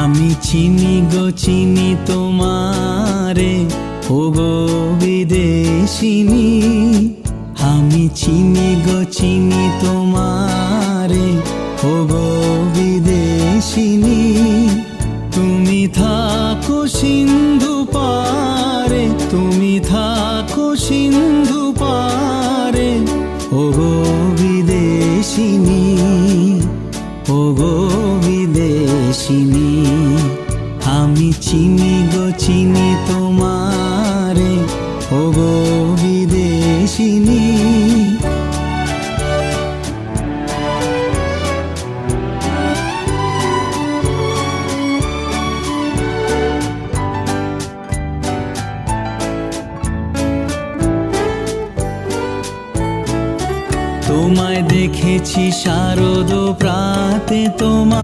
আমি চিনি গো চিনি তোমারে, ওগো বিদেশিনী। আমি চিনি গো চিনি তোমারে, ওগো বিদেশিনী। তুমি থাকো সিন্ধু পারে, তুমি থাকো সিন্ধু পারে, ওগো বিদেশিনী, ওগো বিদেশিনী। আমি চিনি গো চিনি তোমারে, ওগো বিদেশিনী। তোমায় দেখেছি শারদ প্রাতে, তোমার